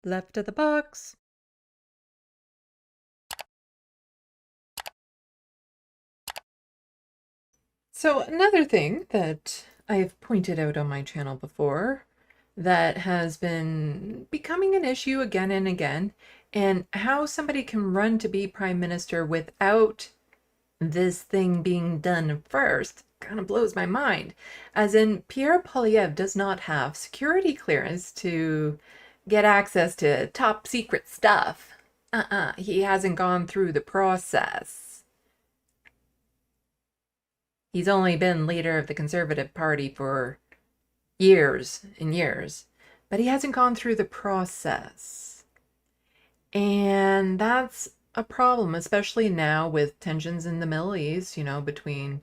Left of the box. So another thing that I've pointed out on my channel before that has been becoming an issue again and again, and how somebody can run to be prime minister without this thing being done first kind of blows my mind. As in, Pierre Poilievre does not have security clearance to get access to top secret stuff. He hasn't gone through the process. He's only been leader of the Conservative Party for years and years, but he hasn't gone through the process. And that's a problem, especially now with tensions in the Middle East, between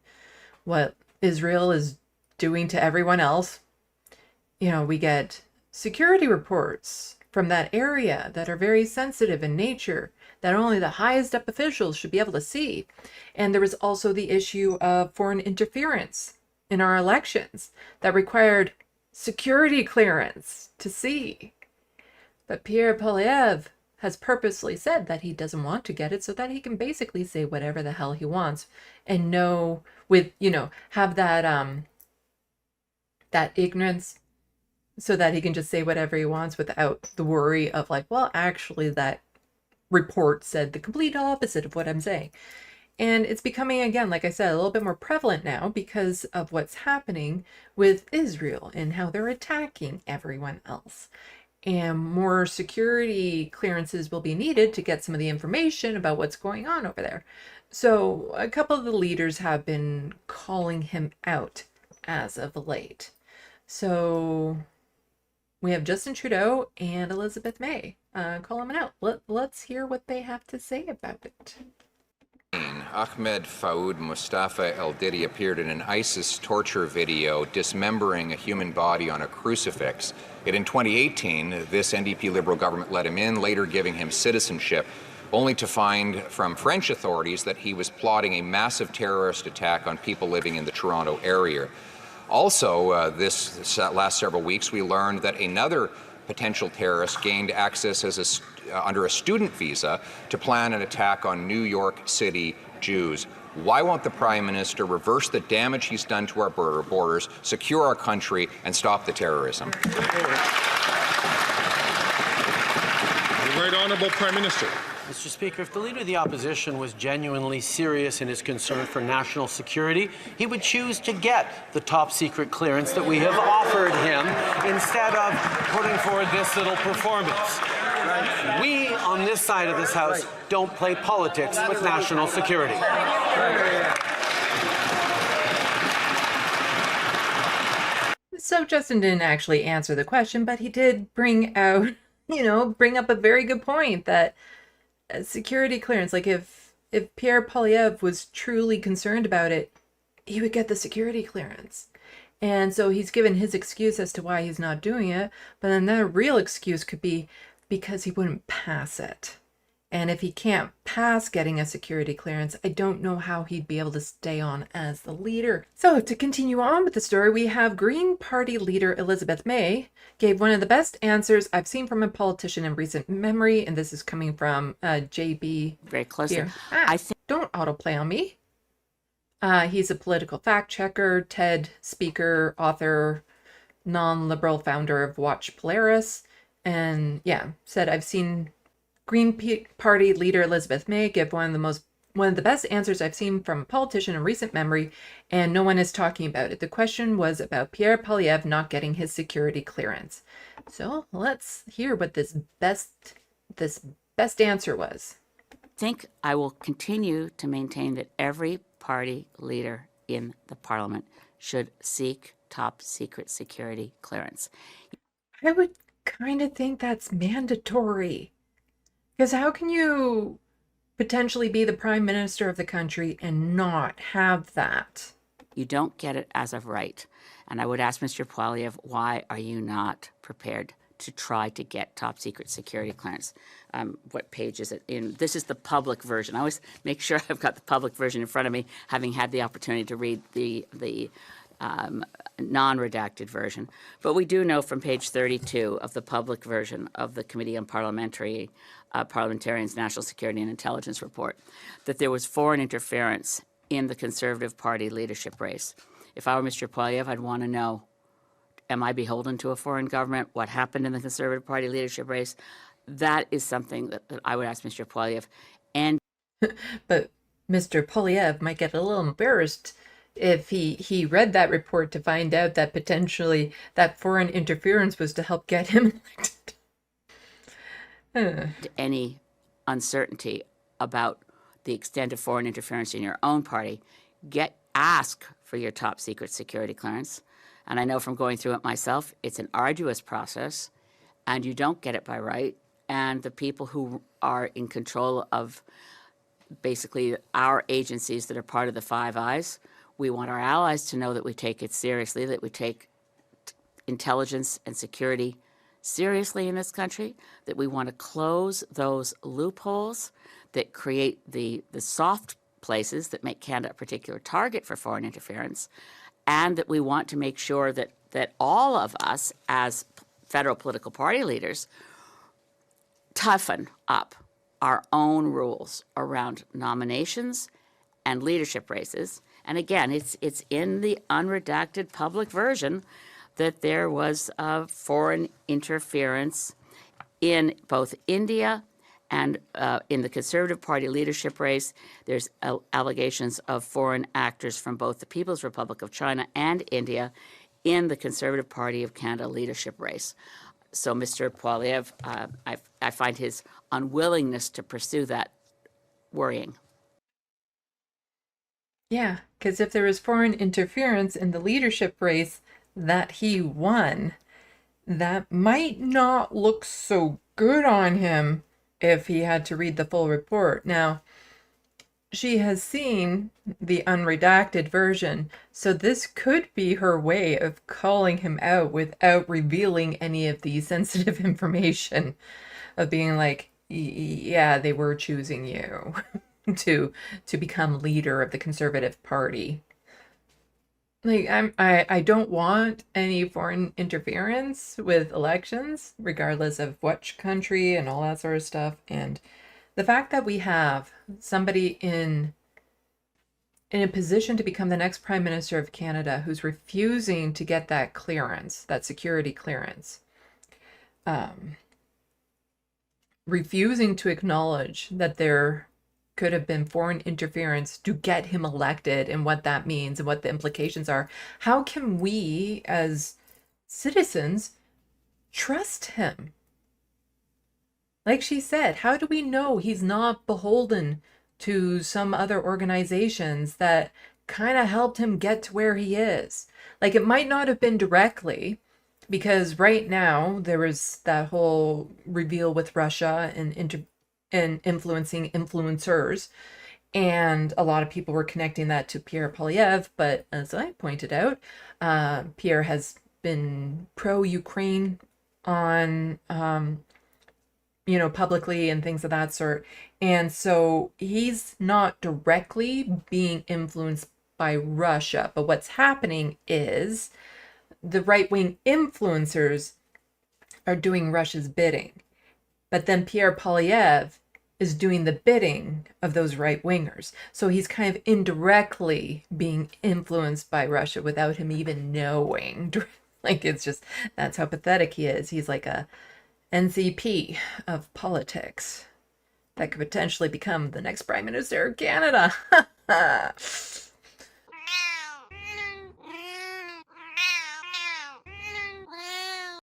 what Israel is doing to everyone else. We get security reports from that area that are very sensitive in nature that only the highest up officials should be able to see. And there was also the issue of foreign interference in our elections that required security clearance to see. But Pierre Poilievre has purposely said that he doesn't want to get it so that he can basically say whatever the hell he wants and know have that ignorance so that he can just say whatever he wants without the worry of well, actually that report said the complete opposite of what I'm saying. And it's becoming, again, like I said, a little bit more prevalent now because of what's happening with Israel and how they're attacking everyone else. And more security clearances will be needed to get some of the information about what's going on over there. So a couple of the leaders have been calling him out as of late. So we have Justin Trudeau and Elizabeth May calling him out. Let's hear what they have to say about it. Ahmed Faoud Mustafa El-Didi appeared in an ISIS torture video dismembering a human body on a crucifix. Yet in 2018, this NDP Liberal government let him in, later giving him citizenship, only to find from French authorities that he was plotting a massive terrorist attack on people living in the Toronto area. Also, this last several weeks, we learned that another potential terrorist gained access as under a student visa to plan an attack on New York City Jews. Why won't the Prime Minister reverse the damage he's done to our borders, secure our country, and stop the terrorism? The Right Honourable Prime Minister. Mr. Speaker, if the Leader of the Opposition was genuinely serious in his concern for national security, he would choose to get the top secret clearance that we have offered him instead of putting forward this little performance. We, on this side of this House, don't play politics with national security. So Justin didn't actually answer the question, but he did bring out, bring up a very good point that security clearance, if Pierre Poilievre was truly concerned about it, he would get the security clearance. And so he's given his excuse as to why he's not doing it, but then the real excuse could be because he wouldn't pass it. And if he can't pass getting a security clearance, I don't know how he'd be able to stay on as the leader. So to continue on with the story, we have Green Party leader Elizabeth May gave one of the best answers I've seen from a politician in recent memory, and this is coming from JB. Very closely. I think don't autoplay on me. He's a political fact checker, TED speaker, author, non-liberal founder of Watch Polaris, and said I've seen Green Party leader Elizabeth May give one of the best answers I've seen from a politician in recent memory, and no one is talking about it. The question was about Pierre Poilievre not getting his security clearance. So let's hear what this best answer was. I think I will continue to maintain that every party leader in the Parliament should seek top secret security clearance. I would kind of think that's mandatory. Because how can you potentially be the prime minister of the country and not have that? You don't get it as of right. And I would ask Mr. Poilievre, why are you not prepared to try to get top secret security clearance? What page is it in? This is the public version. I always make sure I've got the public version in front of me, having had the opportunity to read the non-redacted version. But we do know from page 32 of the public version of the Committee on Parliamentarians' National Security and Intelligence Report that there was foreign interference in the Conservative Party leadership race. If I were Mr. Poilievre, I'd want to know, am I beholden to a foreign government? What happened in the Conservative Party leadership race? That is something that I would ask Mr. Poilievre. And But Mr. Poilievre might get a little embarrassed if he read that report to find out that potentially that foreign interference was to help get him elected. any uncertainty about the extent of foreign interference in your own party, ask for your top secret security clearance. And I know from going through it myself, it's an arduous process, and you don't get it by right. And the people who are in control of basically our agencies that are part of the Five Eyes, we want our allies to know that we take it seriously, that we take intelligence and security seriously in this country, that we want to close those loopholes that create the soft places that make Canada a particular target for foreign interference, and that we want to make sure that all of us as federal political party leaders toughen up our own rules around nominations and leadership races. And again, it's in the unredacted public version that there was foreign interference in both India and in the Conservative Party leadership race. There's allegations of foreign actors from both the People's Republic of China and India in the Conservative Party of Canada leadership race. So, Mr. Poilievre, I find his unwillingness to pursue that worrying. Yeah, because if there was foreign interference in the leadership race that he won, that might not look so good on him if he had to read the full report. Now, she has seen the unredacted version, so this could be her way of calling him out without revealing any of the sensitive information, of being like, yeah, they were choosing you to become leader of the Conservative Party. Like, I don't want any foreign interference with elections, regardless of which country and all that sort of stuff. And the fact that we have somebody in a position to become the next Prime Minister of Canada who's refusing to get that clearance, that security clearance, refusing to acknowledge that there could have been foreign interference to get him elected and what that means and what the implications are. How can we as citizens trust him? Like she said, how do we know he's not beholden to some other organizations that kind of helped him get to where he is? Like, it might not have been directly, because right now there was that whole reveal with Russia and influencing influencers, and a lot of people were connecting that to Pierre Poilievre. But as I pointed out, Pierre has been pro-Ukraine on publicly and things of that sort. And so he's not directly being influenced by Russia. But what's happening is the right-wing influencers are doing Russia's bidding. But then Pierre Poilievre is doing the bidding of those right-wingers. So he's kind of indirectly being influenced by Russia without him even knowing. Like, it's just, that's how pathetic he is. He's like a NCP of politics that could potentially become the next Prime Minister of Canada.